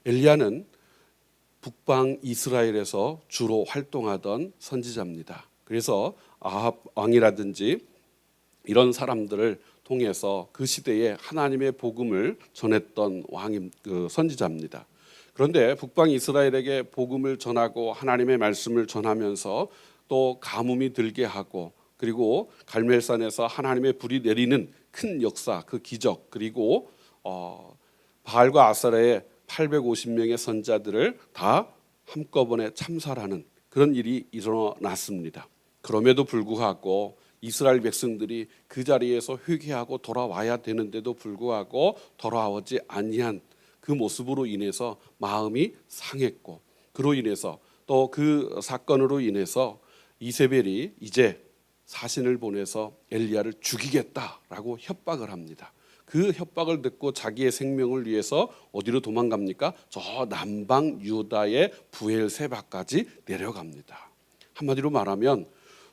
엘리야는 북방 이스라엘에서 주로 활동하던 선지자입니다. 그래서 아합 왕이라든지 이런 사람들을 통해서 그 시대에 하나님의 복음을 전했던 선지자입니다. 그런데 북방 이스라엘에게 복음을 전하고 하나님의 말씀을 전하면서 또 가뭄이 들게 하고, 그리고 갈멜산에서 하나님의 불이 내리는 큰 역사, 그 기적, 그리고 바알과 아세라의 850명의 선자들을 다 한꺼번에 참살하는 그런 일이 일어났습니다. 그럼에도 불구하고 이스라엘 백성들이 그 자리에서 회개하고 돌아와야 되는데도 불구하고 돌아오지 아니한 그 모습으로 인해서 마음이 상했고, 그로 인해서 또 그 사건으로 인해서 이세벨이 이제 사신을 보내서 엘리야를 죽이겠다라고 협박을 합니다. 그 협박을 듣고 자기의 생명을 위해서 어디로 도망갑니까? 저 남방 유다의 부엘세바까지 내려갑니다. 한마디로 말하면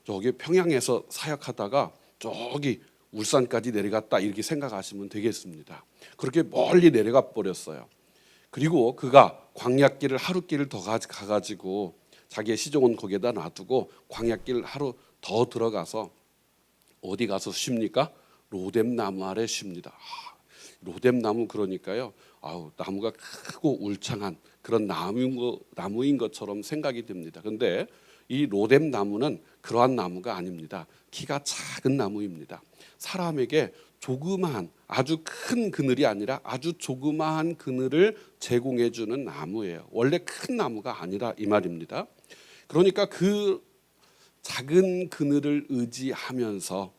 저기 평양에서 사역하다가 저기 울산까지 내려갔다, 이렇게 생각하시면 되겠습니다. 그렇게 멀리 내려가 버렸어요. 그리고 그가 광야길을 하루길을 더 가가지고 자기의 시종은 거기에다 놔두고 광야길 하루 더 들어가서 어디 가서 쉽니까? 로뎀나무 아래 쉽니다. 로뎀나무, 그러니까요, 나무가 크고 울창한 그런 나무인 것처럼 생각이 듭니다. 그런데 이 로뎀나무는 그러한 나무가 아닙니다. 키가 작은 나무입니다. 사람에게 조그마한, 아주 큰 그늘이 아니라 아주 조그마한 그늘을 제공해 주는 나무예요. 원래 큰 나무가 아니라 이 말입니다. 그러니까 그 작은 그늘을 의지하면서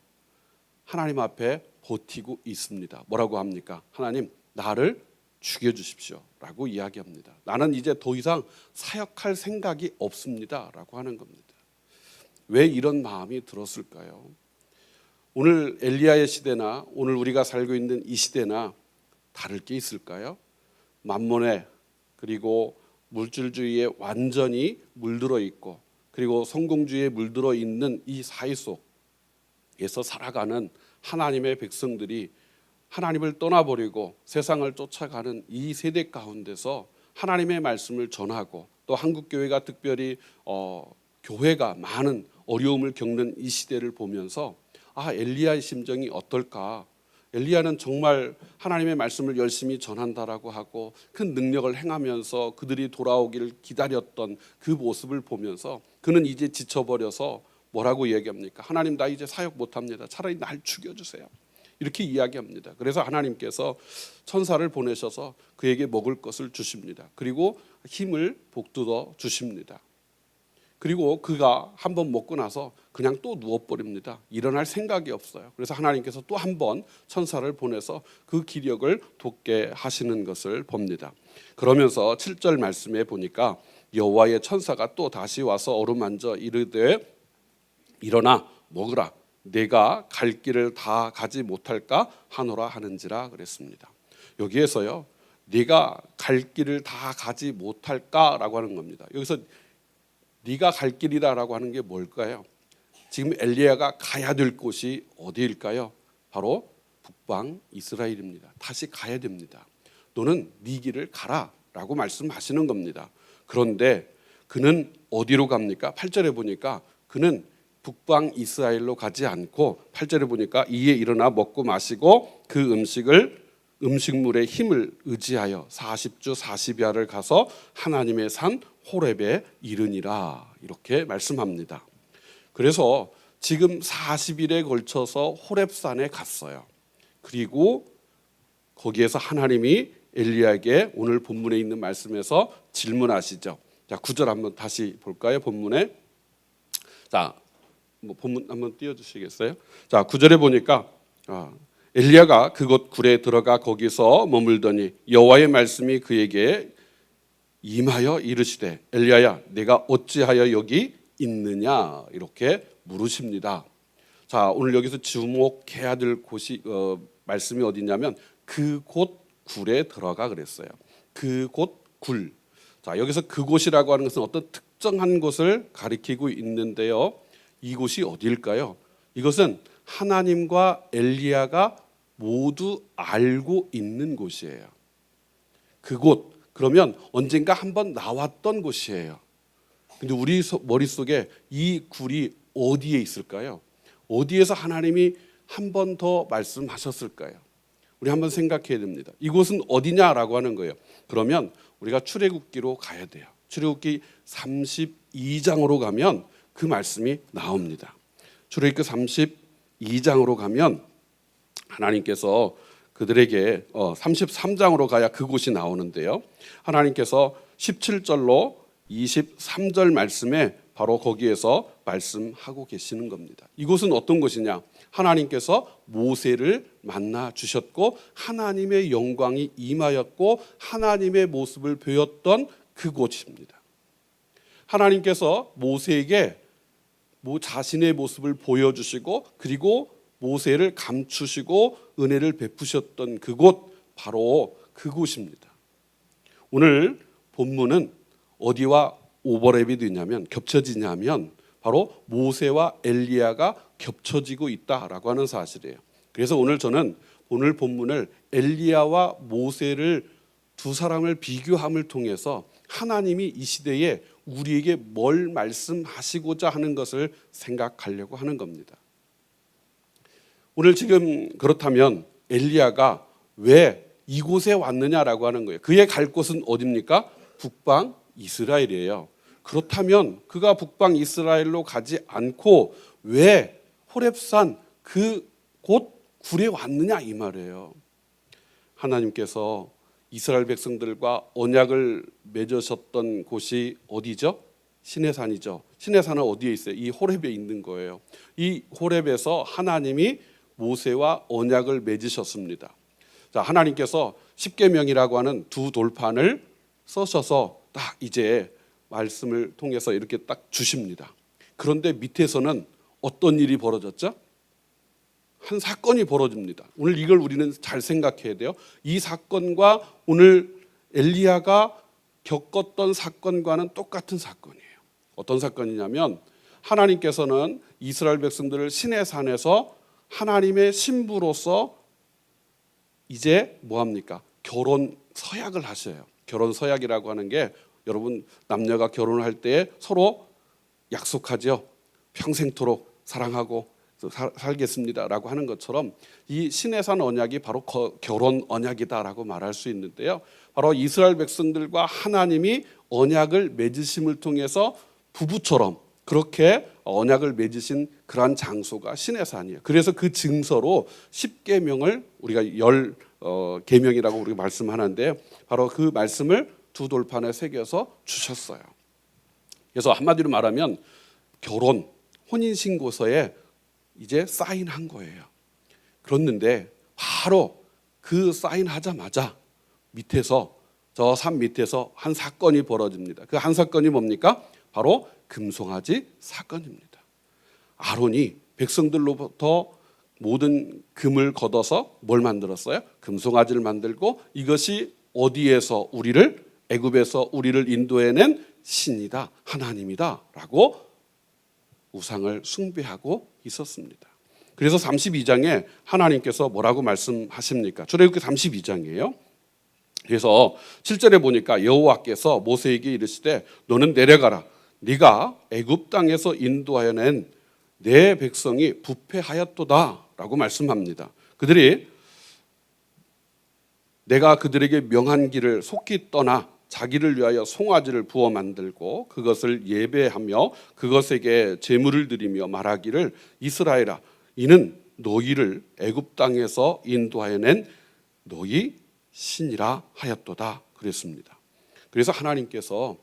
하나님 앞에 버티고 있습니다. 뭐라고 합니까? 하나님, 나를 죽여주십시오 라고 이야기합니다. 나는 이제 더 이상 사역할 생각이 없습니다 라고 하는 겁니다. 왜 이런 마음이 들었을까요? 오늘 엘리야의 시대나 오늘 우리가 살고 있는 이 시대나 다를 게 있을까요? 만몬에, 그리고 물질주의에 완전히 물들어 있고, 그리고 성공주의에 물들어 있는 이 사회 속에서 살아가는 하나님의 백성들이 하나님을 떠나버리고 세상을 쫓아가는 이 세대 가운데서 하나님의 말씀을 전하고, 또 한국교회가 특별히 교회가 많은 어려움을 겪는 이 시대를 보면서 엘리야의 심정이 어떨까? 엘리야는 정말 하나님의 말씀을 열심히 전한다라고 하고 큰 능력을 행하면서 그들이 돌아오기를 기다렸던 그 모습을 보면서 그는 이제 지쳐버려서 뭐라고 이야기합니까? 하나님, 나 이제 사역 못합니다. 차라리 날 죽여주세요. 이렇게 이야기합니다. 그래서 하나님께서 천사를 보내셔서 그에게 먹을 것을 주십니다. 그리고 힘을 북돋워 주십니다. 그리고 그가 한번 먹고 나서 그냥 또 누워버립니다. 일어날 생각이 없어요. 그래서 하나님께서 또 한 번 천사를 보내서 그 기력을 돋게 하시는 것을 봅니다. 그러면서 7절 말씀에 보니까 여호와의 천사가 또 다시 와서 어루만져 이르되 일어나 먹으라, 내가 갈 길을 다 가지 못할까 하노라 하는지라 그랬습니다. 여기에서요, 네가 갈 길을 다 가지 못할까라고 하는 겁니다. 여기서 네가 갈 길이라고 하는 게 뭘까요? 지금 엘리야가 가야 될 곳이 어디일까요? 바로 북방 이스라엘입니다. 다시 가야 됩니다. 너는 네 길을 가라라고 말씀하시는 겁니다. 그런데 그는 어디로 갑니까? 8절에 보니까 그는 북방 이스라엘로 가지 않고 8절에 보니까 이에 일어나 먹고 마시고 그 음식물의 힘을 의지하여 40주 40야를 가서 하나님의 산 호렙에 이르니라, 이렇게 말씀합니다. 그래서 지금 40일에 걸쳐서 호렙산에 갔어요. 그리고 거기에서 하나님이 엘리야에게 오늘 본문에 있는 말씀에서 질문하시죠. 자, 9절 한번 다시 볼까요? 본문에. 자, 본문 한번 띄워주시겠어요? 자, 9절에 보니까 엘리야가 그곳 굴에 들어가 거기서 머물더니 여호와의 말씀이 그에게 임하여 이르시되 엘리야야, 내가 어찌하여 여기 있느냐, 이렇게 물으십니다. 자, 오늘 여기서 주목해야 될 곳이 말씀이 어디냐면 그곳 굴에 들어가 그랬어요. 그곳 굴. 자, 여기서 그곳이라고 하는 것은 어떤 특정한 곳을 가리키고 있는데요. 이곳이 어디일까요? 이것은 하나님과 엘리야가 모두 알고 있는 곳이에요. 그곳, 그러면 언젠가 한번 나왔던 곳이에요. 근데 우리 머릿속에 이 굴이 어디에 있을까요? 어디에서 하나님이 한 번 더 말씀하셨을까요? 우리 한번 생각해야 됩니다. 이곳은 어디냐라고 하는 거예요. 그러면 우리가 출애굽기로 가야 돼요. 출애굽기 32장으로 가면 그 말씀이 나옵니다. 출애굽기 32장으로 가면 하나님께서 그들에게 33장으로 가야 그곳이 나오는데요. 하나님께서 17절로 23절 말씀에 바로 거기에서 말씀하고 계시는 겁니다. 이곳은 어떤 곳이냐? 하나님께서 모세를 만나 주셨고 하나님의 영광이 임하였고 하나님의 모습을 보였던 그곳입니다. 하나님께서 모세에게 자신의 모습을 보여주시고 그리고 모세를 감추시고 은혜를 베푸셨던 그곳, 바로 그곳입니다. 오늘 본문은 어디와 오버랩이 되냐면, 겹쳐지냐면 바로 모세와 엘리야가 겹쳐지고 있다라고 하는 사실이에요. 그래서 오늘 저는 오늘 본문을 엘리야와 모세를 두 사람을 비교함을 통해서 하나님이 이 시대에 우리에게 뭘 말씀하시고자 하는 것을 생각하려고 하는 겁니다. 오늘 지금 그렇다면 엘리야가 왜 이곳에 왔느냐라고 하는 거예요. 그의 갈 곳은 어디입니까? 북방 이스라엘이에요. 그렇다면 그가 북방 이스라엘로 가지 않고 왜 호렙산 그곳 굴에 왔느냐 이 말이에요. 하나님께서 이스라엘 백성들과 언약을 맺으셨던 곳이 어디죠? 시내산이죠. 시내산은 어디에 있어요? 이 호렙에 있는 거예요. 이 호렙에서 하나님이 모세와 언약을 맺으셨습니다. 자, 하나님께서 십계명이라고 하는 두 돌판을 써셔서 딱 이제 말씀을 통해서 이렇게 딱 주십니다. 그런데 밑에서는 어떤 일이 벌어졌죠? 한 사건이 벌어집니다. 오늘 이걸 우리는 잘 생각해야 돼요. 이 사건과 오늘 엘리야가 겪었던 사건과는 똑같은 사건이에요. 어떤 사건이냐면 하나님께서는 이스라엘 백성들을 시내산에서 하나님의 신부로서 이제 뭐합니까? 결혼 서약을 하셔요. 결혼 서약이라고 하는 게 여러분 남녀가 결혼을 할 때 서로 약속하죠. 평생토록 사랑하고 살겠습니다라고 하는 것처럼 이 시내산 언약이 바로 결혼 언약이다라고 말할 수 있는데요. 바로 이스라엘 백성들과 하나님이 언약을 맺으심을 통해서 부부처럼 그렇게 언약을 맺으신 그러한 장소가 시내산이에요. 그래서 그 증서로 10계명을 우리가 10계명이라고 우리가 말씀하는데 바로 그 말씀을 두 돌판에 새겨서 주셨어요. 그래서 한마디로 말하면 결혼, 혼인신고서에 이제 사인한 거예요. 그랬는데 바로 그 사인하자마자 밑에서 저 산 밑에서 한 사건이 벌어집니다. 그 한 사건이 뭡니까? 바로 금송아지 사건입니다. 아론이 백성들로부터 모든 금을 걷어서 뭘 만들었어요? 금송아지를 만들고 이것이 어디에서 우리를 애굽에서 우리를 인도해낸 신이다, 하나님이다라고 우상을 숭배하고 있었습니다. 그래서 32장에 하나님께서 뭐라고 말씀하십니까? 출애굽기 32장이에요. 그래서 7절에 보니까 여호와께서 모세에게 이르시되 너는 내려가라. 네가 애굽 땅에서 인도하여 낸 내 백성이 부패하였도다라고 말씀합니다. 그들이 내가 그들에게 명한 길을 속히 떠나 자기를 위하여 송아지를 부어 만들고 그것을 예배하며 그것에게 제물을 드리며 말하기를 이스라엘아 이는 너희를 애굽 땅에서 인도하여 낸 너희 신이라 하였도다 그랬습니다. 그래서 하나님께서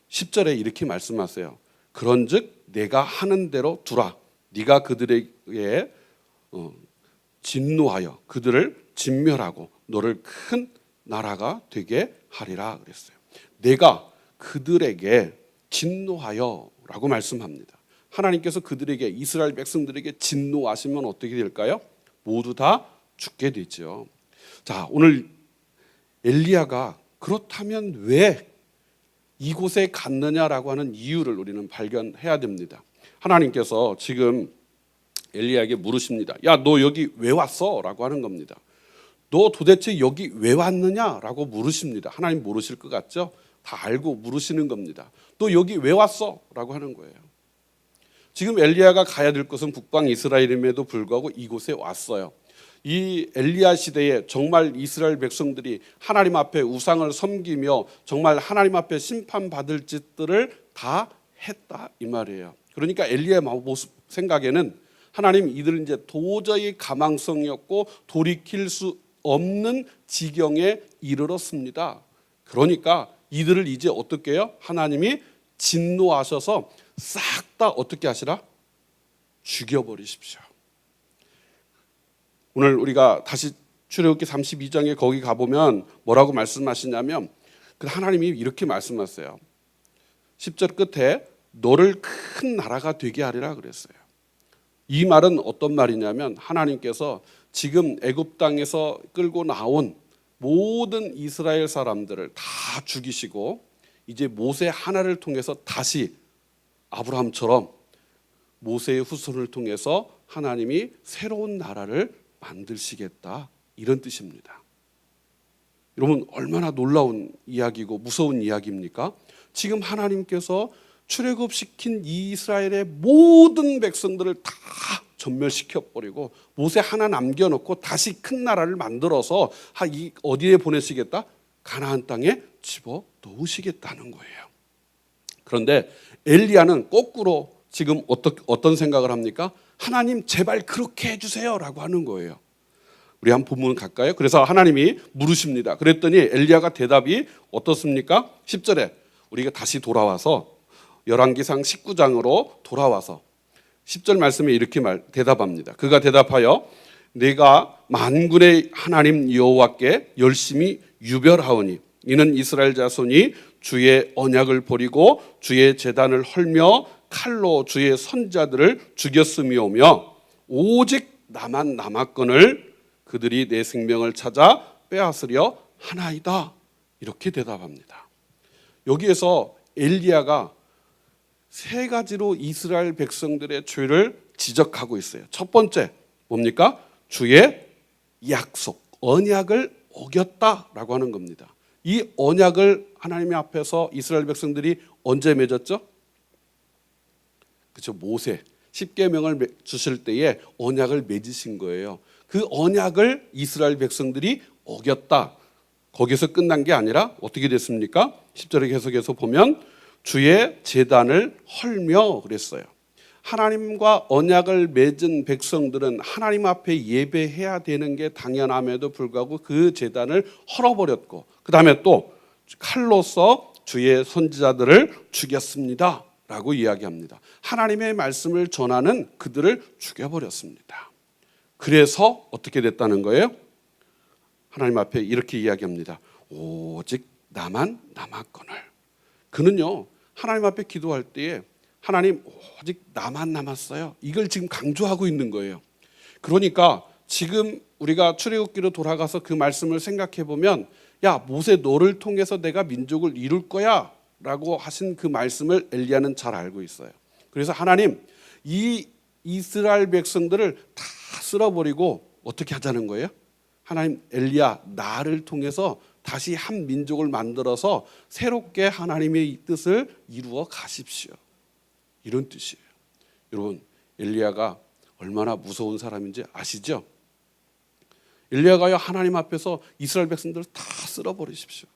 10절에 이렇게 말씀하세요. 그런즉 내가 하는 대로 두라. 네가 그들에게 진노하여 그들을 진멸하고 너를 큰 나라가 되게 하리라 그랬어요. 내가 그들에게 진노하여라고 말씀합니다. 하나님께서 그들에게 이스라엘 백성들에게 진노하시면 어떻게 될까요? 모두 다 죽게 되죠. 자, 오늘 엘리야가 그렇다면 왜 이곳에 갔느냐라고 하는 이유를 우리는 발견해야 됩니다. 하나님께서 지금 엘리야에게 물으십니다. 야, 너 여기 왜 왔어? 라고 하는 겁니다. 너 도대체 여기 왜 왔느냐라고 물으십니다. 하나님 모르실 것 같죠? 다 알고 물으시는 겁니다. 너 여기 왜 왔어? 라고 하는 거예요. 지금 엘리야가 가야 될 곳은 북방 이스라엘임에도 불구하고 이곳에 왔어요. 이 엘리야 시대에 정말 이스라엘 백성들이 하나님 앞에 우상을 섬기며 정말 하나님 앞에 심판받을 짓들을 다 했다 이 말이에요. 그러니까 엘리야의 모습 생각에는 하나님 이들은 이제 도저히 가망성이 없고 돌이킬 수 없는 지경에 이르렀습니다. 그러니까 이들을 이제 어떻게 해요? 하나님이 진노하셔서 싹 다 어떻게 하시라? 죽여버리십시오. 오늘 우리가 다시 출애굽기 32장에 거기 가보면 뭐라고 말씀하시냐면 하나님이 이렇게 말씀하세요. 10절 끝에 너를 큰 나라가 되게 하리라 그랬어요. 이 말은 어떤 말이냐면 하나님께서 지금 애굽 땅에서 끌고 나온 모든 이스라엘 사람들을 다 죽이시고 이제 모세 하나를 통해서 다시 아브라함처럼 모세의 후손을 통해서 하나님이 새로운 나라를 만드시겠다 이런 뜻입니다. 여러분 얼마나 놀라운 이야기고 무서운 이야기입니까? 지금 하나님께서 출애굽시킨 이스라엘의 모든 백성들을 다 전멸시켜버리고 모세 하나 남겨놓고 다시 큰 나라를 만들어서 어디에 보내시겠다? 가나안 땅에 집어넣으시겠다는 거예요. 그런데 엘리야는 거꾸로 지금 어떤 생각을 합니까? 하나님 제발 그렇게 해주세요 라고 하는 거예요. 우리 한 본문 갈까요? 그래서 하나님이 물으십니다. 그랬더니 엘리야가 대답이 어떻습니까? 10절에 우리가 다시 돌아와서 열왕기상 19장으로 돌아와서 10절 말씀에 이렇게 대답합니다. 그가 대답하여 내가 만군의 하나님 여호와께 열심히 유별하오니 이는 이스라엘 자손이 주의 언약을 버리고 주의 제단을 헐며 칼로 주의 선자들을 죽였음이오며 오직 나만 남았거늘 그들이 내 생명을 찾아 빼앗으려 하나이다. 이렇게 대답합니다. 여기에서 엘리야가 세 가지로 이스라엘 백성들의 죄를 지적하고 있어요. 첫 번째 뭡니까? 주의 약속, 언약을 어겼다라고 하는 겁니다. 이 언약을 하나님 앞에서 이스라엘 백성들이 언제 맺었죠? 그렇죠. 모세 10계명을 주실 때에 언약을 맺으신 거예요. 그 언약을 이스라엘 백성들이 어겼다. 거기서 끝난 게 아니라 어떻게 됐습니까? 10절에 계속해서 보면 주의 제단을 헐며 그랬어요. 하나님과 언약을 맺은 백성들은 하나님 앞에 예배해야 되는 게 당연함에도 불구하고 그 제단을 헐어버렸고 그 다음에 또 칼로서 주의 선지자들을 죽였습니다 라고 이야기합니다. 하나님의 말씀을 전하는 그들을 죽여버렸습니다. 그래서 어떻게 됐다는 거예요? 하나님 앞에 이렇게 이야기합니다. 오직 나만 남았거늘. 그는요 하나님 앞에 기도할 때에 하나님 오직 나만 남았어요. 이걸 지금 강조하고 있는 거예요. 그러니까 지금 우리가 출애굽기로 돌아가서 그 말씀을 생각해 보면 야 모세 너를 통해서 내가 민족을 이룰 거야 라고 하신 그 말씀을 엘리야는 잘 알고 있어요. 그래서 하나님 이 이스라엘 백성들을 다 쓸어버리고 어떻게 하자는 거예요? 하나님 엘리야 나를 통해서 다시 한 민족을 만들어서 새롭게 하나님의 뜻을 이루어 가십시오. 이런 뜻이에요. 여러분 엘리야가 얼마나 무서운 사람인지 아시죠? 엘리야가요 하나님 앞에서 이스라엘 백성들을 다 쓸어버리십시오.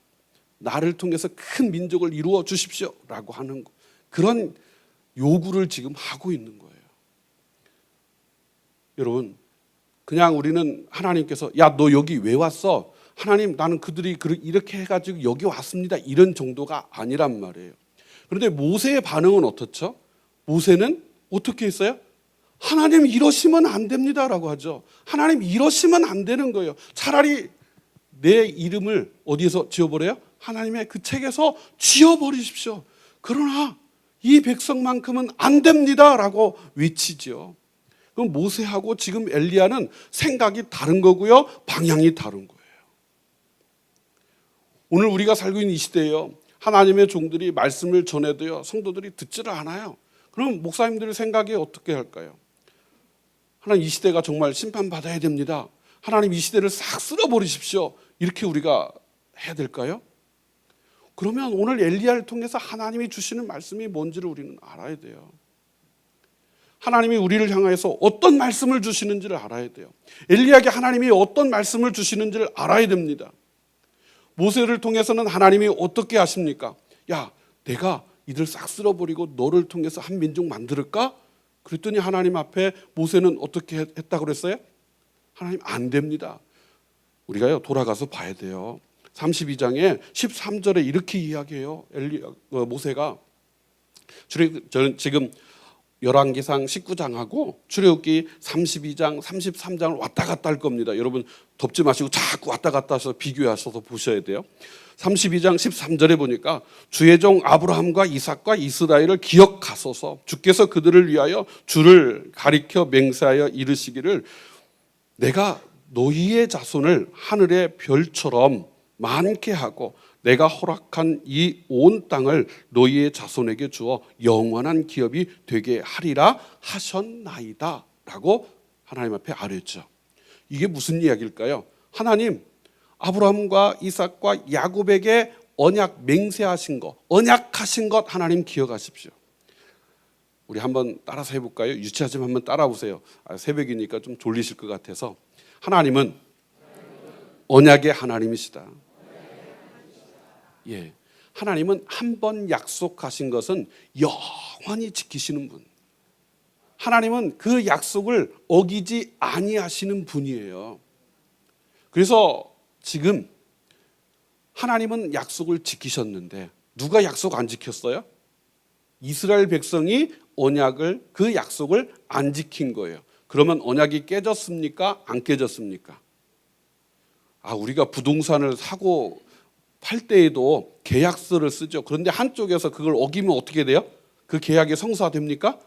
나를 통해서 큰 민족을 이루어 주십시오 라고 하는 그런 요구를 지금 하고 있는 거예요. 여러분 그냥 우리는 하나님께서 야 너 여기 왜 왔어? 하나님 나는 그들이 이렇게 해가지고 여기 왔습니다 이런 정도가 아니란 말이에요. 그런데 모세의 반응은 어떻죠? 모세는 어떻게 했어요? 하나님 이러시면 안 됩니다 라고 하죠. 하나님 이러시면 안 되는 거예요. 차라리 내 이름을 어디에서 지워버려요? 하나님의 그 책에서 지워버리십시오. 그러나 이 백성만큼은 안 됩니다 라고 외치죠. 그럼 모세하고 지금 엘리야는 생각이 다른 거고요, 방향이 다른 거예요. 오늘 우리가 살고 있는 이 시대에요, 하나님의 종들이 말씀을 전해도요 성도들이 듣지를 않아요. 그럼 목사님들의 생각이 어떻게 할까요? 하나님 이 시대가 정말 심판받아야 됩니다. 하나님 이 시대를 싹 쓸어버리십시오. 이렇게 우리가 해야 될까요? 그러면 오늘 엘리야를 통해서 하나님이 주시는 말씀이 뭔지를 우리는 알아야 돼요. 하나님이 우리를 향해서 어떤 말씀을 주시는지를 알아야 돼요. 엘리야에게 하나님이 어떤 말씀을 주시는지를 알아야 됩니다. 모세를 통해서는 하나님이 어떻게 하십니까? 야, 내가 이들 싹 쓸어버리고 너를 통해서 한 민족 만들까? 그랬더니 하나님 앞에 모세는 어떻게 했다고 그랬어요? 하나님 안 됩니다. 우리가요 돌아가서 봐야 돼요. 32장에 13절에 이렇게 이야기해요. 모세가 저는 지금 열왕기상 19장하고 출애굽기 32장, 33장을 왔다 갔다 할 겁니다. 여러분 덮지 마시고 자꾸 왔다 갔다 해서 비교하셔서 보셔야 돼요. 32장 13절에 보니까 주의 종 아브라함과 이삭과 이스라엘을 기억하소서 주께서 그들을 위하여 주를 가리켜 맹세하여 이르시기를 내가 너희의 자손을 하늘의 별처럼 많게 하고 내가 허락한 이 온 땅을 너희의 자손에게 주어 영원한 기업이 되게 하리라 하셨나이다 라고 하나님 앞에 아뢰죠. 이게 무슨 이야기일까요? 하나님 아브라함과 이삭과 야곱에게 언약 맹세하신 것, 언약하신 것 하나님 기억하십시오. 우리 한번 따라서 해볼까요? 유치하지만 한번 따라보세요. 새벽이니까 좀 졸리실 것 같아서. 하나님은 언약의 하나님이시다. 예, 하나님은 한 번 약속하신 것은 영원히 지키시는 분. 하나님은 그 약속을 어기지 아니하시는 분이에요. 그래서 지금 하나님은 약속을 지키셨는데 누가 약속 안 지켰어요? 이스라엘 백성이 언약을 그 약속을 안 지킨 거예요. 그러면 언약이 깨졌습니까? 안 깨졌습니까? 우리가 부동산을 사고 팔 때에도 계약서를 쓰죠. 그런데 한쪽에서 그걸 어기면 어떻게 돼요? 그 계약이 성사됩니까?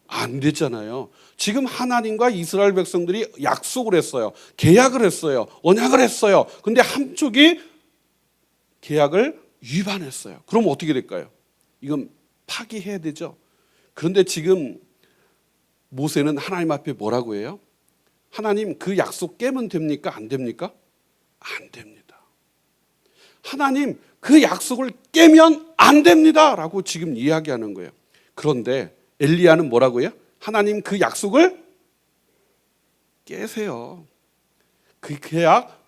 안 되잖아요. 지금 하나님과 이스라엘 백성들이 약속을 했어요. 계약을 했어요. 언약을 했어요. 그런데 한쪽이 계약을 위반했어요. 그럼 어떻게 될까요? 이건 파기해야 되죠. 그런데 지금 모세는 하나님 앞에 뭐라고 해요? 하나님 그 약속 깨면 됩니까? 안 됩니까? 안 됩니다. 하나님 그 약속을 깨면 안 됩니다 라고 지금 이야기하는 거예요. 그런데 엘리야는 뭐라고 해요? 하나님 그 약속을 깨세요. 그 계약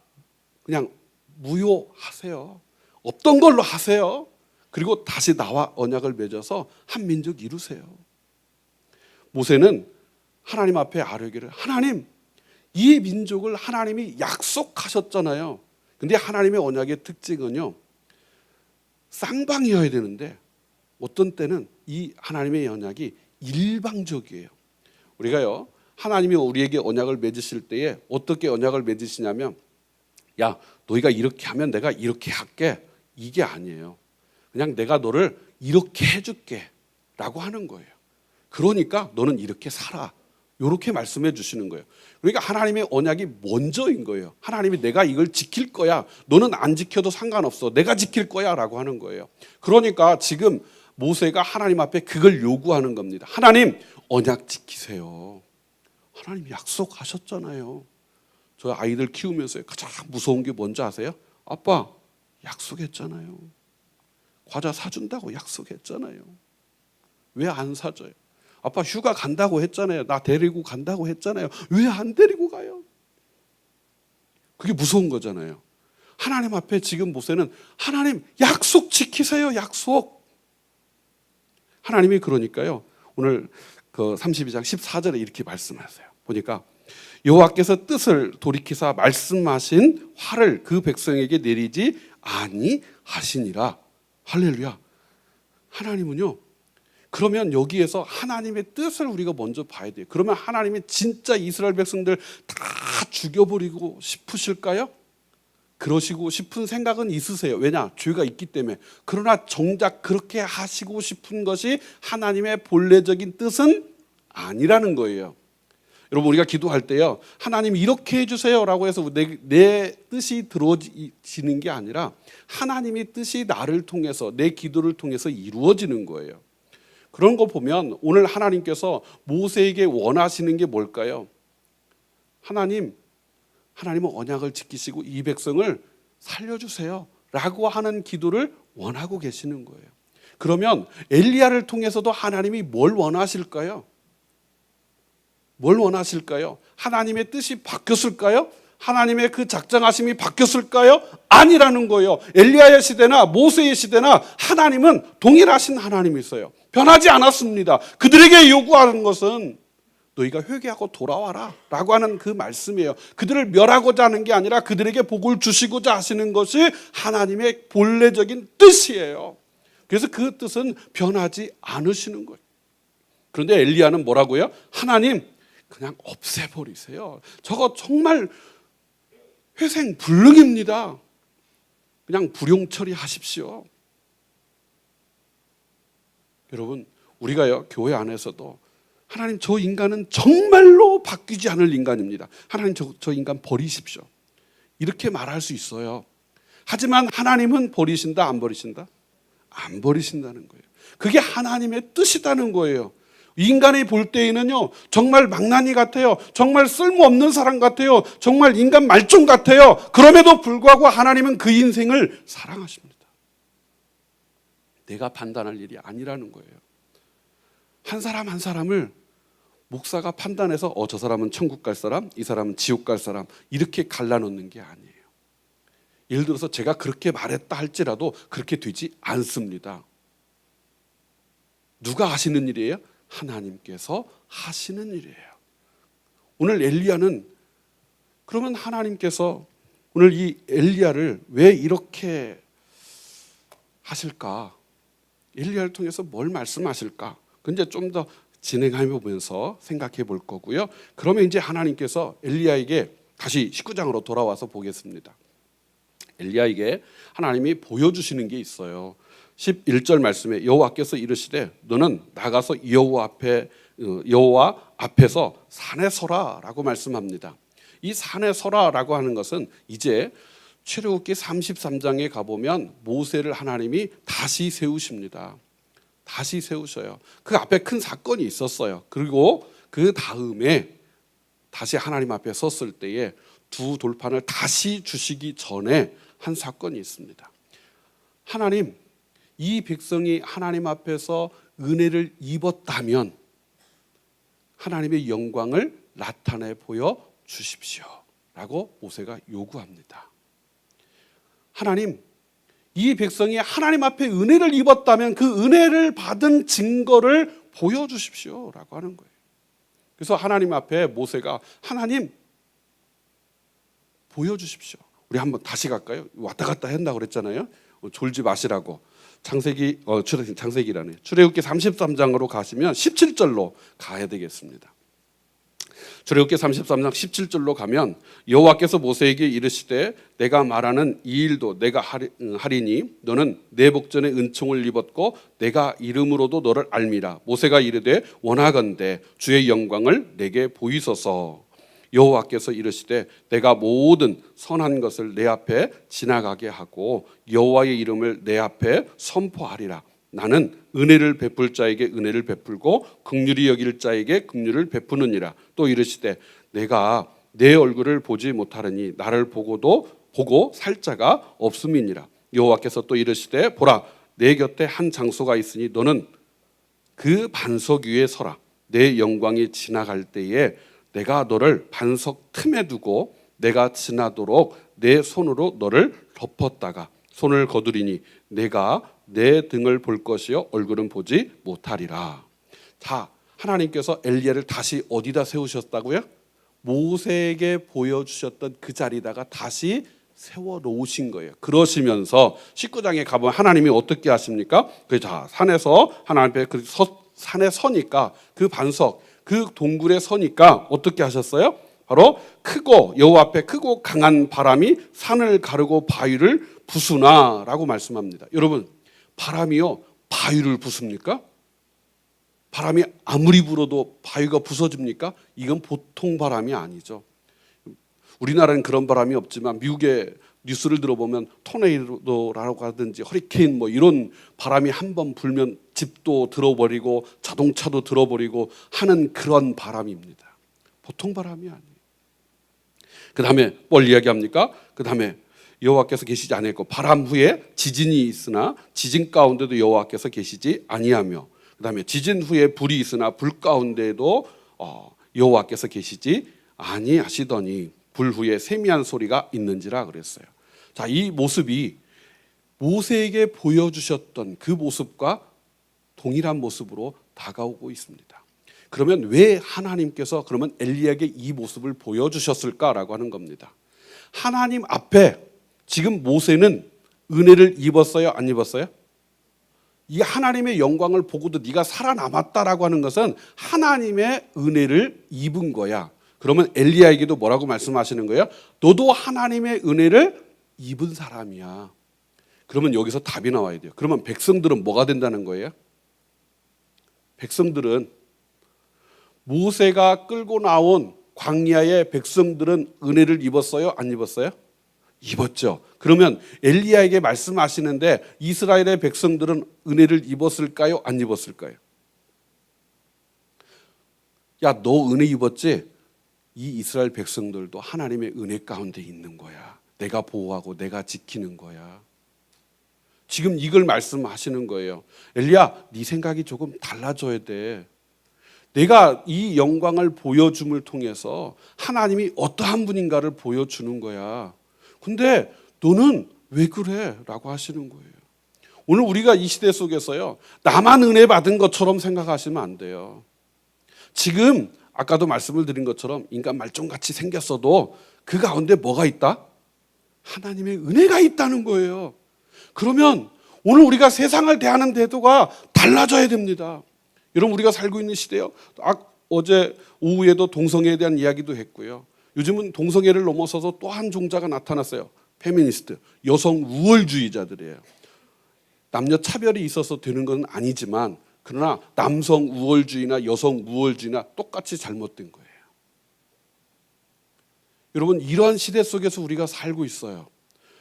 그냥 무효하세요. 없던 걸로 하세요. 그리고 다시 나와 언약을 맺어서 한 민족 이루세요. 모세는 하나님 앞에 아뢰기를 하나님 이 민족을 하나님이 약속하셨잖아요. 근데 하나님의 언약의 특징은요 쌍방이어야 되는데 어떤 때는 이 하나님의 언약이 일방적이에요. 우리가요 하나님이 우리에게 언약을 맺으실 때에 어떻게 언약을 맺으시냐면 야 너희가 이렇게 하면 내가 이렇게 할게 이게 아니에요. 그냥 내가 너를 이렇게 해줄게 라고 하는 거예요. 그러니까 너는 이렇게 살아 이렇게 말씀해 주시는 거예요. 그러니까 하나님의 언약이 먼저인 거예요. 하나님이 내가 이걸 지킬 거야. 너는 안 지켜도 상관없어. 내가 지킬 거야 라고 하는 거예요. 그러니까 지금 모세가 하나님 앞에 그걸 요구하는 겁니다. 하나님 언약 지키세요. 하나님 약속하셨잖아요. 저 아이들 키우면서 가장 무서운 게 뭔지 아세요? 아빠 약속했잖아요. 과자 사준다고 약속했잖아요. 왜 안 사줘요? 아빠 휴가 간다고 했잖아요. 나 데리고 간다고 했잖아요. 왜 안 데리고 가요? 그게 무서운 거잖아요. 하나님 앞에 지금 모세는 하나님 약속 지키세요. 약속. 하나님이 그러니까요. 오늘 그 32장 14절에 이렇게 말씀하세요. 보니까 여호와께서 뜻을 돌이키사 말씀하신 화를 그 백성에게 내리지 아니하시니라. 할렐루야. 하나님은요. 그러면 여기에서 하나님의 뜻을 우리가 먼저 봐야 돼요. 그러면 하나님이 진짜 이스라엘 백성들 다 죽여버리고 싶으실까요? 그러시고 싶은 생각은 있으세요. 왜냐? 죄가 있기 때문에. 그러나 정작 그렇게 하시고 싶은 것이 하나님의 본래적인 뜻은 아니라는 거예요. 여러분 우리가 기도할 때요. 하나님 이렇게 해주세요 라고 해서 내 뜻이 들어지는 게 아니라 하나님의 뜻이 나를 통해서 내 기도를 통해서 이루어지는 거예요. 그런 거 보면 오늘 하나님께서 모세에게 원하시는 게 뭘까요? 하나님 하나님은 언약을 지키시고 이 백성을 살려주세요 라고 하는 기도를 원하고 계시는 거예요. 그러면 엘리야를 통해서도 하나님이 뭘 원하실까요? 뭘 원하실까요? 하나님의 뜻이 바뀌었을까요? 하나님의 그 작정하심이 바뀌었을까요? 아니라는 거예요. 엘리야의 시대나 모세의 시대나 하나님은 동일하신 하나님이세요. 변하지 않았습니다. 그들에게 요구하는 것은 너희가 회개하고 돌아와라 라고 하는 그 말씀이에요. 그들을 멸하고자 하는 게 아니라 그들에게 복을 주시고자 하시는 것이 하나님의 본래적인 뜻이에요. 그래서 그 뜻은 변하지 않으시는 거예요. 그런데 엘리야는 뭐라고요? 하나님 그냥 없애버리세요. 저거 정말 회생불능입니다. 그냥 불용 처리하십시오. 여러분, 우리가요 교회 안에서도 하나님 저 인간은 정말로 바뀌지 않을 인간입니다. 하나님 저 인간 버리십시오. 이렇게 말할 수 있어요. 하지만 하나님은 버리신다 안 버리신다? 안 버리신다는 거예요. 그게 하나님의 뜻이라는 거예요. 인간이 볼 때에는요 정말 망나니 같아요. 정말 쓸모없는 사람 같아요. 정말 인간 말종 같아요. 그럼에도 불구하고 하나님은 그 인생을 사랑하십니다. 내가 판단할 일이 아니라는 거예요. 한 사람 한 사람을 목사가 판단해서 저 사람은 천국 갈 사람, 이 사람은 지옥 갈 사람 이렇게 갈라놓는 게 아니에요. 예를 들어서 제가 그렇게 말했다 할지라도 그렇게 되지 않습니다. 누가 하시는 일이에요? 하나님께서 하시는 일이에요. 오늘 엘리야는 그러면 하나님께서 오늘 이 엘리야를 왜 이렇게 하실까? 엘리야를 통해서 뭘 말씀하실까? 근데 좀 더 진행해 보면서 생각해 볼 거고요. 그러면 이제 하나님께서 엘리야에게 다시 19장으로 돌아와서 보겠습니다. 엘리야에게 하나님이 보여주시는 게 있어요. 11절 말씀에 여호와께서 이르시되 너는 나가서 여호와 앞에서 산에 서라라고 말씀합니다. 이 산에 서라라고 하는 것은 이제 출애굽기 33장에 가보면 모세를 하나님이 다시 세우십니다. 다시 세우셔요. 그 앞에 큰 사건이 있었어요. 그리고 그 다음에 다시 하나님 앞에 섰을 때에 두 돌판을 다시 주시기 전에 한 사건이 있습니다. 하나님, 이 백성이 하나님 앞에서 은혜를 입었다면 하나님의 영광을 나타내 보여 주십시오 라고 모세가 요구합니다. 하나님, 이 백성이 하나님 앞에 은혜를 입었다면 그 은혜를 받은 증거를 보여주십시오 라고 하는 거예요. 그래서 하나님 앞에 모세가 하나님 보여주십시오. 우리 한번 다시 갈까요? 왔다 갔다 한다고 그랬잖아요. 졸지 마시라고. 창세기라네. 출애굽기 33장으로 가시면 17절로 가야 되겠습니다. 출애굽기 33장 17절로 가면 여호와께서 모세에게 이르시되 내가 말하는 이 일도 내가 하리니 너는 내 복전에 은총을 입었고 내가 이름으로도 너를 알미라. 모세가 이르되 원하건대 주의 영광을 내게 보이소서. 여호와께서 이르시되 내가 모든 선한 것을 내 앞에 지나가게 하고 여호와의 이름을 내 앞에 선포하리라. 나는 은혜를 베풀 자에게 은혜를 베풀고 긍휼히 여길 자에게 긍휼을 베푸느니라. 또 이르시되 내가 내 얼굴을 보지 못하리니 나를 보고 살 자가 없음이니라. 여호와께서 또 이르시되 보라 내 곁에 한 장소가 있으니 너는 그 반석 위에 서라. 내 영광이 지나갈 때에 내가 너를 반석 틈에 두고 내가 지나도록 내 손으로 너를 덮었다가 손을 거두리니 내가 내 등을 볼 것이요 얼굴은 보지 못하리라. 자, 하나님께서 엘리야를 다시 어디다 세우셨다고요? 모세에게 보여주셨던 그 자리다가 다시 세워놓으신 거예요. 그러시면서 19장에 가보면 하나님이 어떻게 하십니까? 자, 산에서 하나님 앞에 산에 서니까 그 반석, 그 동굴에 서니까 어떻게 하셨어요? 바로 여호와 앞에 크고 강한 바람이 산을 가르고 바위를 부수나라고 말씀합니다. 여러분, 바람이요 바위를 부숩니까? 바람이 아무리 불어도 바위가 부서집니까? 이건 보통 바람이 아니죠. 우리나라는 그런 바람이 없지만 미국의 뉴스를 들어보면 토네이도라고 하든지 허리케인 이런 바람이 한번 불면 집도 들어버리고 자동차도 들어버리고 하는 그런 바람입니다. 보통 바람이 아니에요. 그 다음에 뭘 이야기합니까? 그 다음에 여호와께서 계시지 아니하고 바람 후에 지진이 있으나 지진 가운데도 여호와께서 계시지 아니하며 그 다음에 지진 후에 불이 있으나 불 가운데도 여호와께서 계시지 아니하시더니 불 후에 세미한 소리가 있는지라 그랬어요. 자, 이 모습이 모세에게 보여주셨던 그 모습과 동일한 모습으로 다가오고 있습니다. 그러면 왜 하나님께서 그러면 엘리야에게 이 모습을 보여주셨을까라고 하는 겁니다. 하나님 앞에 지금 모세는 은혜를 입었어요? 안 입었어요? 이 하나님의 영광을 보고도 네가 살아남았다라고 하는 것은 하나님의 은혜를 입은 거야. 그러면 엘리야에게도 뭐라고 말씀하시는 거예요? 너도 하나님의 은혜를 입은 사람이야. 그러면 여기서 답이 나와야 돼요. 그러면 백성들은 뭐가 된다는 거예요? 백성들은 모세가 끌고 나온 광야의 백성들은 은혜를 입었어요? 안 입었어요? 입었죠. 그러면 엘리야에게 말씀하시는데 이스라엘의 백성들은 은혜를 입었을까요? 안 입었을까요? 야, 너 은혜 입었지? 이 이스라엘 백성들도 하나님의 은혜 가운데 있는 거야. 내가 보호하고 내가 지키는 거야. 지금 이걸 말씀하시는 거예요. 엘리야, 네 생각이 조금 달라져야 돼. 내가 이 영광을 보여줌을 통해서 하나님이 어떠한 분인가를 보여주는 거야. 근데 너는 왜 그래? 라고 하시는 거예요. 오늘 우리가 이 시대 속에서요, 나만 은혜 받은 것처럼 생각하시면 안 돼요. 지금 아까도 말씀을 드린 것처럼 인간 말종같이 생겼어도 그 가운데 뭐가 있다? 하나님의 은혜가 있다는 거예요. 그러면 오늘 우리가 세상을 대하는 태도가 달라져야 됩니다. 여러분, 우리가 살고 있는 시대요. 어제 오후에도 동성애에 대한 이야기도 했고요. 요즘은 동성애를 넘어서서 또 한 종자가 나타났어요. 페미니스트, 여성 우월주의자들이에요. 남녀 차별이 있어서 되는 건 아니지만 그러나 남성 우월주의나 여성 우월주의나 똑같이 잘못된 거예요. 여러분, 이러한 시대 속에서 우리가 살고 있어요.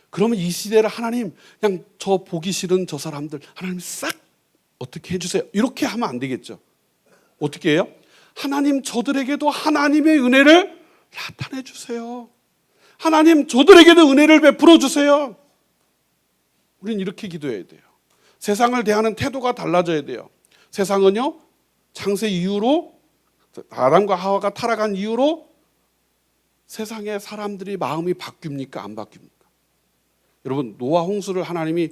그러면 이 시대를 하나님, 그냥 저 보기 싫은 저 사람들 하나님 싹 어떻게 해주세요. 이렇게 하면 안 되겠죠. 어떻게 해요? 하나님, 저들에게도 하나님의 은혜를 나타내 주세요. 하나님, 저들에게도 은혜를 베풀어 주세요. 우리는 이렇게 기도해야 돼요. 세상을 대하는 태도가 달라져야 돼요. 세상은요, 창세 이후로 아담과 하와가 타락한 이후로 세상의 사람들이 마음이 바뀝니까? 안 바뀝니까? 여러분, 노아 홍수를 하나님이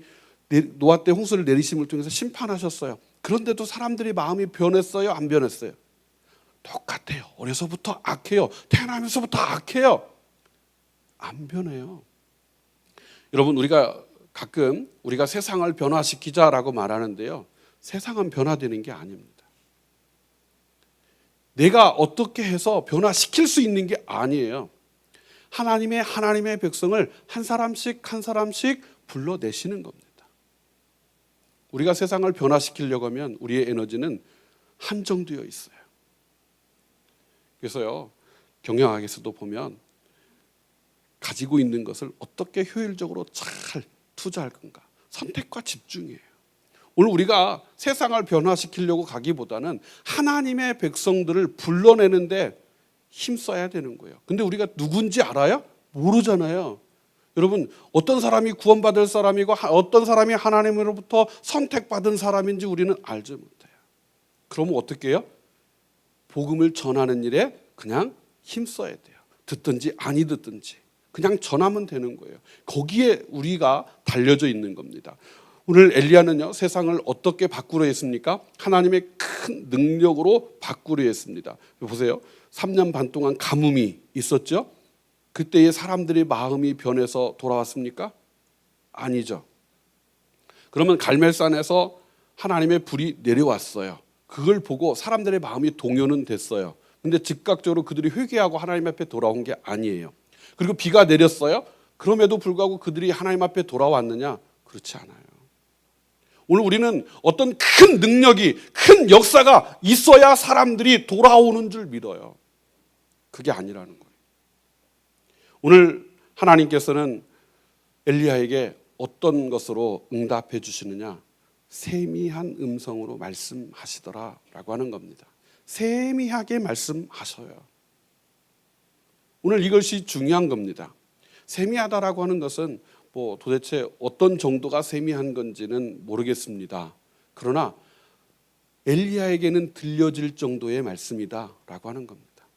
노아 때 홍수를 내리심을 통해서 심판하셨어요. 그런데도 사람들이 마음이 변했어요? 안 변했어요? 똑같아요. 어려서부터 악해요. 태어나면서부터 악해요. 안 변해요. 여러분, 우리가 가끔 우리가 세상을 변화시키자라고 말하는데요, 세상은 변화되는 게 아닙니다. 내가 어떻게 해서 변화시킬 수 있는 게 아니에요. 하나님의 백성을 한 사람씩 한 사람씩 불러내시는 겁니다. 우리가 세상을 변화시키려고 하면 우리의 에너지는 한정되어 있어요. 그래서요, 경영학에서도 보면 가지고 있는 것을 어떻게 효율적으로 잘 투자할 건가, 선택과 집중이에요. 오늘 우리가 세상을 변화시키려고 가기보다는 하나님의 백성들을 불러내는데 힘써야 되는 거예요. 근데 우리가 누군지 알아요? 모르잖아요. 여러분, 어떤 사람이 구원받을 사람이고 어떤 사람이 하나님으로부터 선택받은 사람인지 우리는 알지 못해요. 그러면 어떻게 해요? 복음을 전하는 일에 그냥 힘써야 돼요. 듣든지 아니 듣든지 그냥 전하면 되는 거예요. 거기에 우리가 달려져 있는 겁니다. 오늘 엘리야는요, 세상을 어떻게 바꾸려 했습니까? 하나님의 큰 능력으로 바꾸려 했습니다. 보세요. 3년 반 동안 가뭄이 있었죠. 그때의 사람들의 마음이 변해서 돌아왔습니까? 아니죠. 그러면 갈멜산에서 하나님의 불이 내려왔어요. 그걸 보고 사람들의 마음이 동요는 됐어요. 근데 즉각적으로 그들이 회개하고 하나님 앞에 돌아온 게 아니에요. 그리고 비가 내렸어요. 그럼에도 불구하고 그들이 하나님 앞에 돌아왔느냐? 그렇지 않아요. 오늘 우리는 어떤 큰 능력이, 큰 역사가 있어야 사람들이 돌아오는 줄 믿어요. 그게 아니라는 거예요. 오늘 하나님께서는 엘리야에게 어떤 것으로 응답해 주시느냐? 세미한 음성으로 말씀하시더라라고 하는 겁니다. 세미하게 말씀하셔요. 오늘 이것이 중요한 겁니다. 세미하다라고 하는 것은 뭐 도대체 어떤 정도가 세미한 건지는 모르겠습니다. 그러나 엘리야에게는 들려질 정도의 말씀이다라고 하는 겁니다.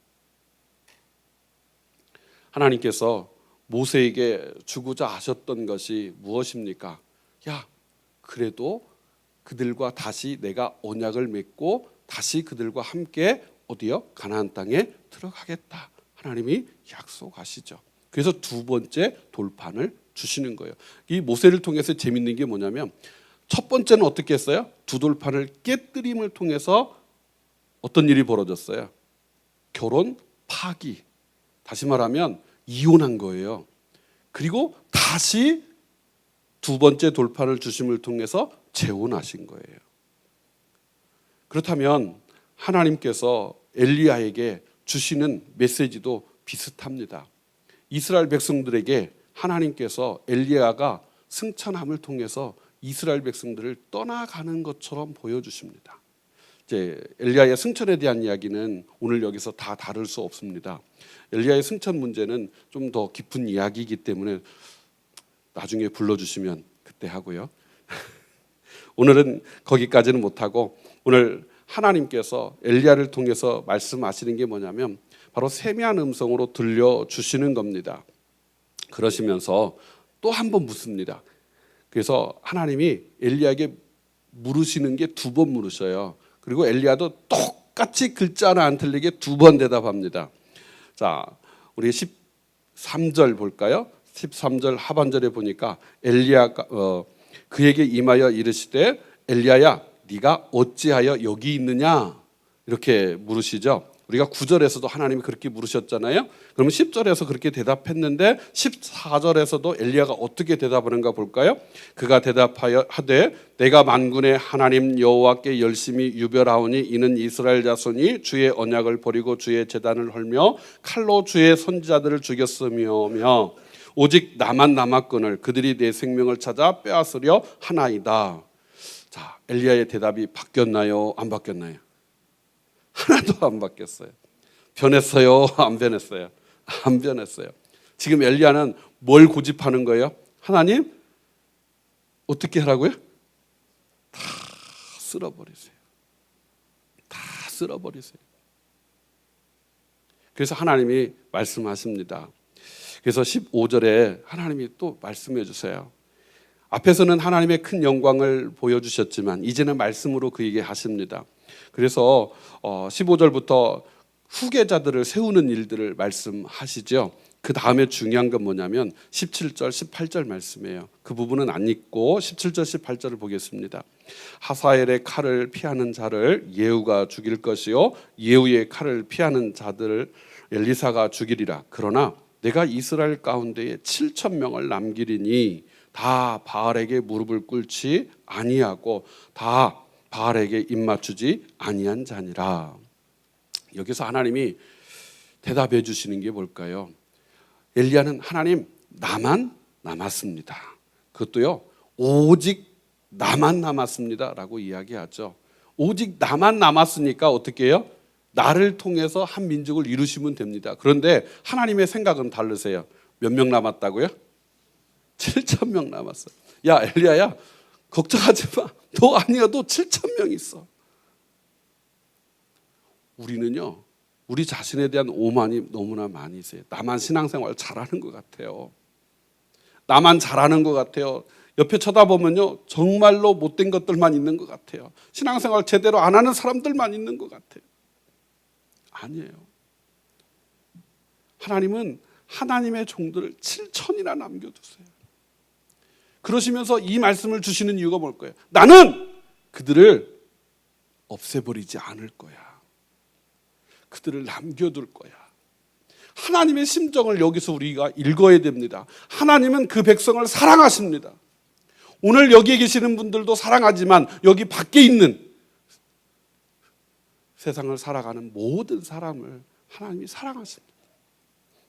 하나님께서 모세에게 주고자 하셨던 것이 무엇입니까? 야, 그래도 그들과 다시 내가 언약을 맺고 다시 그들과 함께 어디요? 가나안 땅에 들어가겠다. 하나님이 약속하시죠. 그래서 두 번째 돌판을 주시는 거예요. 이 모세를 통해서 재밌는 게 뭐냐면 첫 번째는 어떻게 했어요? 두 돌판을 깨뜨림을 통해서 어떤 일이 벌어졌어요? 결혼 파기. 다시 말하면 이혼한 거예요. 그리고 다시 두 번째 돌판을 주심을 통해서 재혼하신 거예요. 그렇다면 하나님께서 엘리야에게 주시는 메시지도 비슷합니다. 이스라엘 백성들에게 하나님께서 엘리야가 승천함을 통해서 이스라엘 백성들을 떠나가는 것처럼 보여주십니다. 이제 엘리야의 승천에 대한 이야기는 오늘 여기서 다 다룰 수 없습니다. 엘리야의 승천 문제는 좀 더 깊은 이야기이기 때문에 나중에 불러주시면 그때 하고요. 오늘은 거기까지는 못하고 오늘 하나님께서 엘리야를 통해서 말씀하시는 게 뭐냐면 바로 세미한 음성으로 들려주시는 겁니다. 그러시면서 또 한 번 묻습니다. 그래서 하나님이 엘리야에게 물으시는 게 두 번 물으셔요. 그리고 엘리야도 똑같이 글자 하나 안 틀리게 두 번 대답합니다. 자, 우리 13절 볼까요? 13절 하반절에 보니까 엘리야가 그에게 임하여 이르시되 엘리야야 네가 어찌하여 여기 있느냐 이렇게 물으시죠. 우리가 9절에서도 하나님이 그렇게 물으셨잖아요. 그러면 10절에서 그렇게 대답했는데 14절에서도 엘리야가 어떻게 대답하는가 볼까요? 그가 대답하여 하되 내가 만군의 하나님 여호와께 열심히 유별하오니 이는 이스라엘 자손이 주의 언약을 버리고 주의 제단을 헐며 칼로 주의 선지자들을 죽였으며 오직 나만 남았거늘 그들이 내 생명을 찾아 빼앗으려 하나이다. 자, 엘리야의 대답이 바뀌었나요? 안 바뀌었나요? 하나도 안 바뀌었어요. 변했어요? 안 변했어요? 안 변했어요. 지금 엘리야는 뭘 고집하는 거예요? 하나님 어떻게 하라고요? 다 쓸어버리세요. 다 쓸어버리세요. 그래서 하나님이 말씀하십니다. 그래서 15절에 하나님이 또 말씀해 주세요. 앞에서는 하나님의 큰 영광을 보여주셨지만 이제는 말씀으로 그에게 하십니다. 그래서 15절부터 후계자들을 세우는 일들을 말씀하시죠. 그 다음에 중요한 건 뭐냐면 17절, 18절 말씀이에요. 그 부분은 안 읽고 17절, 18절을 보겠습니다. 하사엘의 칼을 피하는 자를 예후가 죽일 것이요 예후의 칼을 피하는 자들을 엘리사가 죽이리라. 그러나 내가 이스라엘 가운데에 7,000명을 남기리니 다 바알에게 무릎을 꿇지 아니하고 다 바알에게 입맞추지 아니한 자니라. 여기서 하나님이 대답해 주시는 게 뭘까요? 엘리야는 하나님 나만 남았습니다. 그것도요 오직 나만 남았습니다 라고 이야기하죠. 오직 나만 남았으니까 어떻게 해요? 나를 통해서 한 민족을 이루시면 됩니다. 그런데 하나님의 생각은 다르세요. 몇 명 남았다고요? 7,000명 남았어. 야 엘리야야 걱정하지 마. 너 아니어도 7,000명 있어. 우리는요 우리 자신에 대한 오만이 너무나 많이 있어요. 나만 신앙생활 잘하는 것 같아요. 나만 잘하는 것 같아요. 옆에 쳐다보면요 정말로 못된 것들만 있는 것 같아요. 신앙생활 제대로 안 하는 사람들만 있는 것 같아요. 아니에요. 하나님은 하나님의 종들을 7,000이나 남겨두세요. 그러시면서 이 말씀을 주시는 이유가 뭘까요? 나는 그들을 없애버리지 않을 거야. 그들을 남겨둘 거야. 하나님의 심정을 여기서 우리가 읽어야 됩니다. 하나님은 그 백성을 사랑하십니다. 오늘 여기에 계시는 분들도 사랑하지만 여기 밖에 있는 세상을 살아가는 모든 사람을 하나님이 사랑하십니다.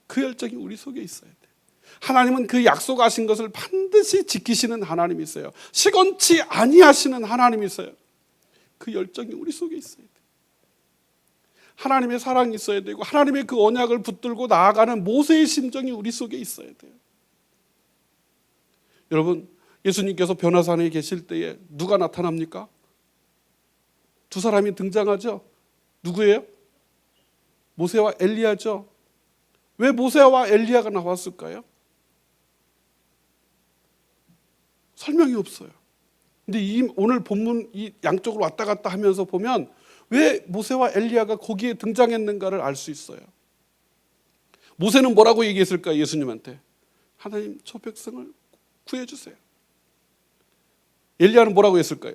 그 열정이 우리 속에 있어야 돼. 하나님은 그 약속하신 것을 반드시 지키시는 하나님이세요. 시건치 아니하시는 하나님이세요. 그 열정이 우리 속에 있어야 돼. 하나님의 사랑이 있어야 되고 하나님의 그 언약을 붙들고 나아가는 모세의 심정이 우리 속에 있어야 돼요. 여러분, 예수님께서 변화산에 계실 때에 누가 나타납니까? 두 사람이 등장하죠. 누구예요? 모세와 엘리야죠. 왜 모세와 엘리야가 나왔을까요? 설명이 없어요. 근데 오늘 본문 이 양쪽으로 왔다 갔다 하면서 보면 왜 모세와 엘리야가 거기에 등장했는가를 알 수 있어요. 모세는 뭐라고 얘기했을까요? 예수님한테 하나님 저 백성을 구해주세요. 엘리야는 뭐라고 했을까요?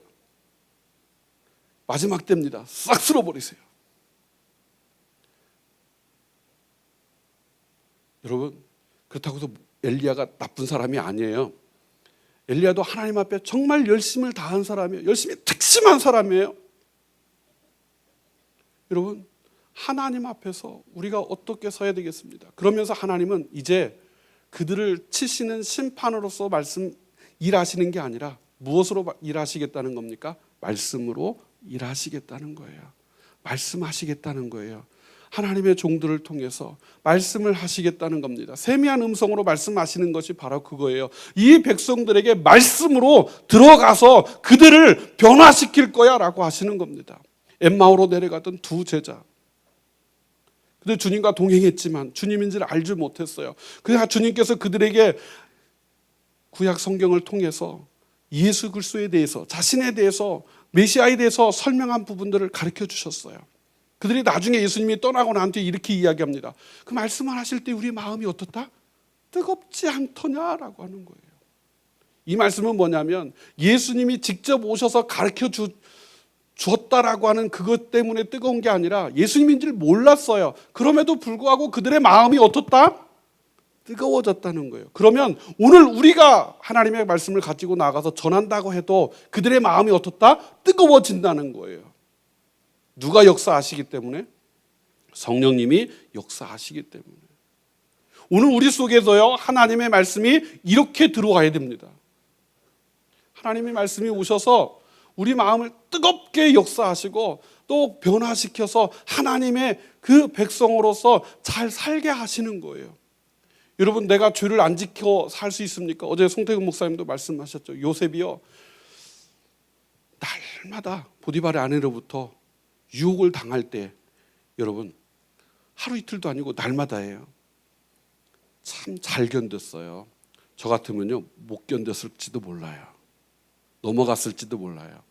마지막 때입니다. 싹 쓸어버리세요. 여러분, 그렇다고 해서 엘리야가 나쁜 사람이 아니에요. 엘리야도 하나님 앞에 정말 열심을 다한 사람이에요. 열심히 특심한 사람이에요. 여러분, 하나님 앞에서 우리가 어떻게 서야 되겠습니다. 그러면서 하나님은 이제 그들을 치시는 심판으로서 일하시는 게 아니라 무엇으로 일하시겠다는 겁니까? 말씀으로 일하시겠다는 거예요. 말씀하시겠다는 거예요. 하나님의 종들을 통해서 말씀을 하시겠다는 겁니다. 세미한 음성으로 말씀하시는 것이 바로 그거예요. 이 백성들에게 말씀으로 들어가서 그들을 변화시킬 거야 라고 하시는 겁니다. 엠마오로 내려가던 두 제자, 그들 주님과 동행했지만 주님인지를 알지 못했어요. 그래서 주님께서 그들에게 구약 성경을 통해서 예수 그리스도에 대해서, 자신에 대해서, 메시아에 대해서 설명한 부분들을 가르쳐 주셨어요. 그들이 나중에 예수님이 떠나고 난 뒤에 이렇게 이야기합니다. 그 말씀을 하실 때 우리 마음이 어떻다? 뜨겁지 않더냐라고 하는 거예요. 이 말씀은 뭐냐면 예수님이 직접 오셔서 가르쳐 주었다라고 하는 그것 때문에 뜨거운 게 아니라 예수님인지를 몰랐어요. 그럼에도 불구하고 그들의 마음이 어떻다? 뜨거워졌다는 거예요. 그러면 오늘 우리가 하나님의 말씀을 가지고 나가서 전한다고 해도 그들의 마음이 어떻다? 뜨거워진다는 거예요. 누가 역사하시기 때문에? 성령님이 역사하시기 때문에. 오늘 우리 속에서요, 하나님의 말씀이 이렇게 들어와야 됩니다. 하나님의 말씀이 오셔서 우리 마음을 뜨겁게 역사하시고 또 변화시켜서 하나님의 그 백성으로서 잘 살게 하시는 거예요. 여러분, 내가 죄를 안 지켜 살 수 있습니까? 어제 송태근 목사님도 말씀하셨죠. 요셉이요, 날마다 보디발의 아내로부터 유혹을 당할 때, 여러분, 하루 이틀도 아니고 날마다예요. 참 잘 견뎠어요. 저 같으면요 못 견뎠을지도 몰라요. 넘어갔을지도 몰라요.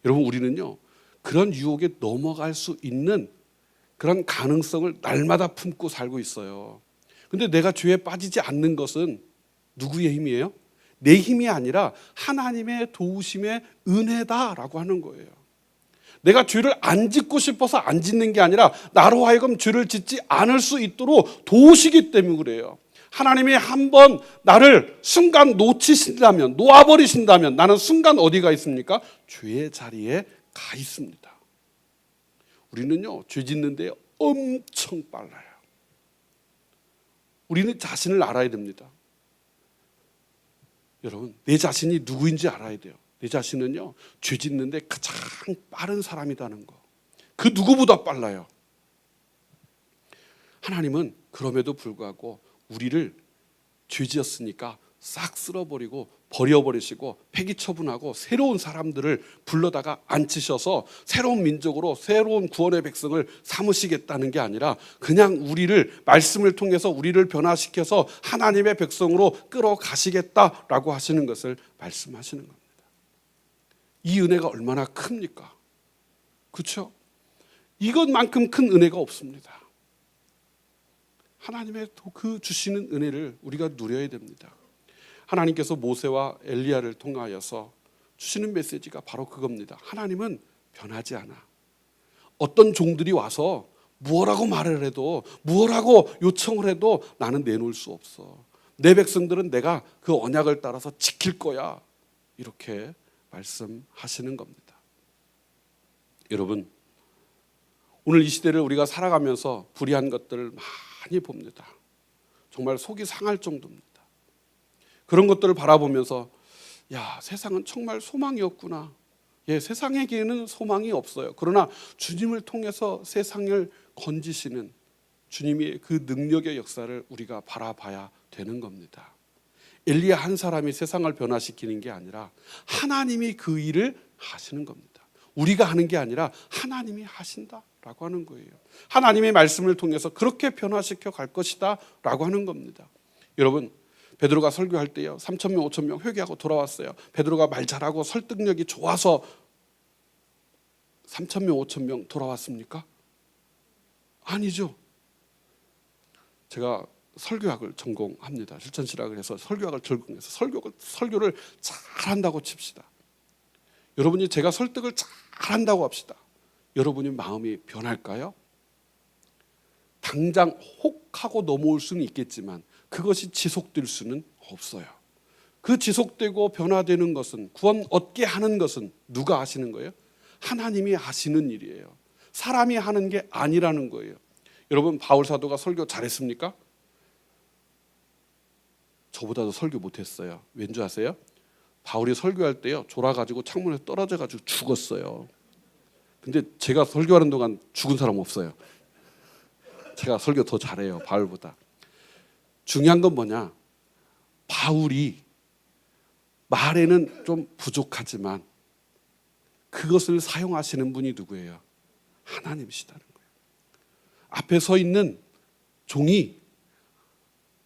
여러분, 우리는요 그런 유혹에 넘어갈 수 있는 그런 가능성을 날마다 품고 살고 있어요. 근데 내가 죄에 빠지지 않는 것은 누구의 힘이에요? 내 힘이 아니라 하나님의 도우심의 은혜다라고 하는 거예요. 내가 죄를 안 짓고 싶어서 안 짓는 게 아니라 나로 하여금 죄를 짓지 않을 수 있도록 도우시기 때문에 그래요. 하나님이 한번 나를 순간 놓치신다면, 놓아버리신다면 나는 순간 어디가 있습니까? 죄의 자리에 가 있습니다. 우리는요 죄 짓는데 엄청 빨라요. 우리는 자신을 알아야 됩니다. 여러분, 내 자신이 누구인지 알아야 돼요. 내 자신은요 죄 짓는데 가장 빠른 사람이라는 거, 그 누구보다 빨라요. 하나님은 그럼에도 불구하고 우리를 죄 지었으니까 싹 쓸어버리고 버려버리시고 폐기 처분하고 새로운 사람들을 불러다가 앉히셔서 새로운 민족으로 새로운 구원의 백성을 삼으시겠다는 게 아니라 그냥 우리를 말씀을 통해서 우리를 변화시켜서 하나님의 백성으로 끌어가시겠다라고 하시는 것을 말씀하시는 겁니다. 이 은혜가 얼마나 큽니까? 그렇죠? 이것만큼 큰 은혜가 없습니다. 하나님의 그 주시는 은혜를 우리가 누려야 됩니다. 하나님께서 모세와 엘리야를 통하여서 주시는 메시지가 바로 그겁니다. 하나님은 변하지 않아. 어떤 종들이 와서 무엇라고 말을 해도, 무엇라고 요청을 해도 나는 내놓을 수 없어. 내 백성들은 내가 그 언약을 따라서 지킬 거야. 이렇게 말씀하시는 겁니다. 여러분, 오늘 이 시대를 우리가 살아가면서 불의한 것들을 많이 봅니다. 정말 속이 상할 정도입니다. 그런 것들을 바라보면서 야, 세상은 정말 소망이 없구나. 세상에게는 소망이 없어요. 그러나 주님을 통해서 세상을 건지시는 주님의 그 능력의 역사를 우리가 바라봐야 되는 겁니다. 엘리야 한 사람이 세상을 변화시키는 게 아니라 하나님이 그 일을 하시는 겁니다. 우리가 하는 게 아니라 하나님이 하신다라고 하는 거예요. 하나님의 말씀을 통해서 그렇게 변화시켜 갈 것이다 라고 하는 겁니다. 여러분, 베드로가 설교할 때요 3,000명 5,000명 회개하고 돌아왔어요. 베드로가 말 잘하고 설득력이 좋아서 3,000명 5,000명 돌아왔습니까? 아니죠. 제가 설교학을 전공합니다. 실천신학을 해서 설교학을 전공해서 설교를 잘한다고 칩시다. 여러분이 제가 설득을 잘한다고 합시다. 여러분이 마음이 변할까요? 당장 혹하고 넘어올 수는 있겠지만 그것이 지속될 수는 없어요. 그 지속되고 변화되는 것은, 구원 얻게 하는 것은 누가 하시는 거예요? 하나님이 하시는 일이에요. 사람이 하는 게 아니라는 거예요. 여러분, 바울 사도가 설교 잘했습니까? 저보다도 설교 못했어요. 왠지 아세요? 바울이 설교할 때요 졸아가지고 창문에서 떨어져가지고 죽었어요. 근데 제가 설교하는 동안 죽은 사람 없어요. 제가 설교 더 잘해요, 바울보다. 중요한 건 뭐냐? 바울이 말에는 좀 부족하지만 그것을 사용하시는 분이 누구예요? 하나님이시다는 거예요. 앞에 서 있는 종이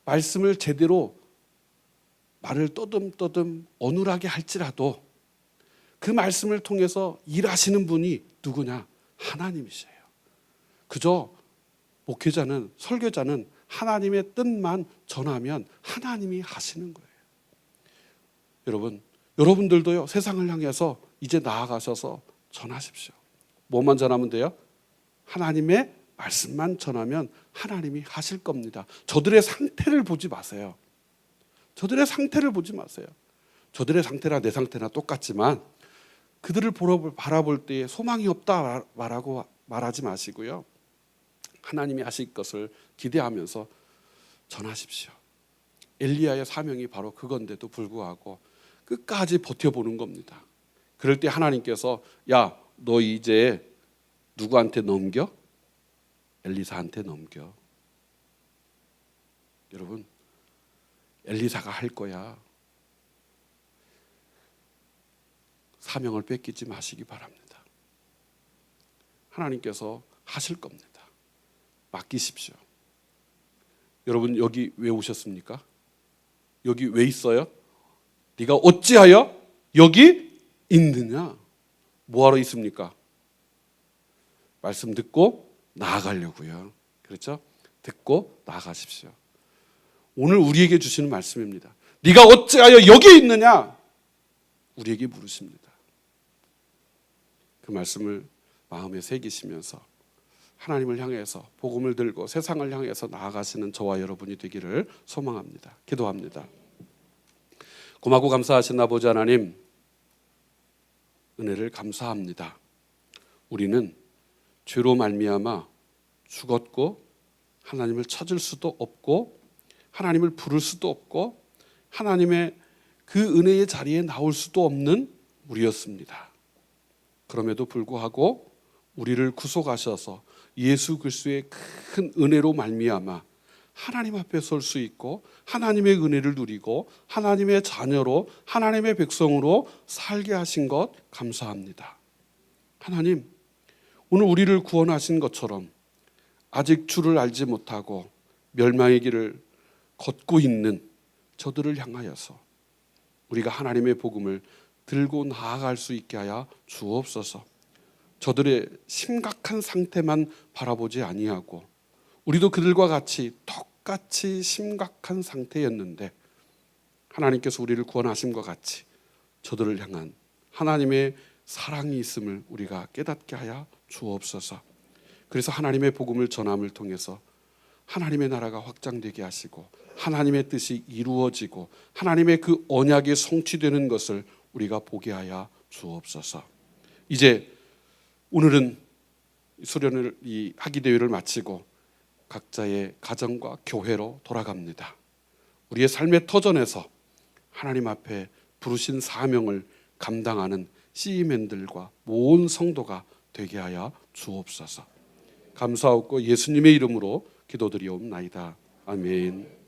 말씀을 제대로 말을 떠듬떠듬 어눌하게 할지라도 그 말씀을 통해서 일하시는 분이 누구냐? 하나님이세요. 그저 목회자는, 설교자는 하나님의 뜻만 전하면 하나님이 하시는 거예요. 여러분들도요 세상을 향해서 이제 나아가셔서 전하십시오. 뭐만 전하면 돼요? 하나님의 말씀만 전하면 하나님이 하실 겁니다. 저들의 상태를 보지 마세요. 저들의 상태를 보지 마세요. 저들의 상태나 내 상태나 똑같지만 그들을 바라볼 때에 소망이 없다 말하지 마시고요. 하나님이 하실 것을 기대하면서 전하십시오. 엘리야의 사명이 바로 그건데도 불구하고 끝까지 버텨보는 겁니다. 그럴 때 하나님께서 야, 너 이제 누구한테 넘겨? 엘리사한테 넘겨. 여러분, 엘리사가 할 거야. 사명을 뺏기지 마시기 바랍니다. 하나님께서 하실 겁니다. 맡기십시오. 여러분, 여기 왜 오셨습니까? 여기 왜 있어요? 네가 어찌하여 여기 있느냐? 뭐하러 있습니까? 말씀 듣고 나아가려고요. 그렇죠? 듣고 나아가십시오. 오늘 우리에게 주시는 말씀입니다. 네가 어찌하여 여기 있느냐? 우리에게 물으십니다. 그 말씀을 마음에 새기시면서 하나님을 향해서 복음을 들고 세상을 향해서 나아가시는 저와 여러분이 되기를 소망합니다. 기도합니다. 고맙고 감사하신 아버지 하나님, 은혜를 감사합니다. 우리는 죄로 말미암아 죽었고 하나님을 찾을 수도 없고 하나님을 부를 수도 없고 하나님의 그 은혜의 자리에 나올 수도 없는 우리였습니다. 그럼에도 불구하고 우리를 구속하셔서 예수 그리스도의 큰 은혜로 말미암아 하나님 앞에 설 수 있고 하나님의 은혜를 누리고 하나님의 자녀로 하나님의 백성으로 살게 하신 것 감사합니다. 하나님, 오늘 우리를 구원하신 것처럼 아직 주를 알지 못하고 멸망의 길을 걷고 있는 저들을 향하여서 우리가 하나님의 복음을 들고 나아갈 수 있게 하여 주옵소서. 저들의 심각한 상태만 바라보지 아니하고 우리도 그들과 같이 똑같이 심각한 상태였는데 하나님께서 우리를 구원하심과 같이 저들을 향한 하나님의 사랑이 있음을 우리가 깨닫게 하여 주옵소서. 그래서 하나님의 복음을 전함을 통해서 하나님의 나라가 확장되게 하시고 하나님의 뜻이 이루어지고 하나님의 그 언약이 성취되는 것을 우리가 보게 하여 주옵소서. 이제 오늘은 수련을 이 학위대회를 마치고 각자의 가정과 교회로 돌아갑니다. 우리의 삶의 터전에서 하나님 앞에 부르신 사명을 감당하는 CE맨들과 모든 성도가 되게 하여 주옵소서. 감사하고 예수님의 이름으로 기도드리옵나이다. 아멘.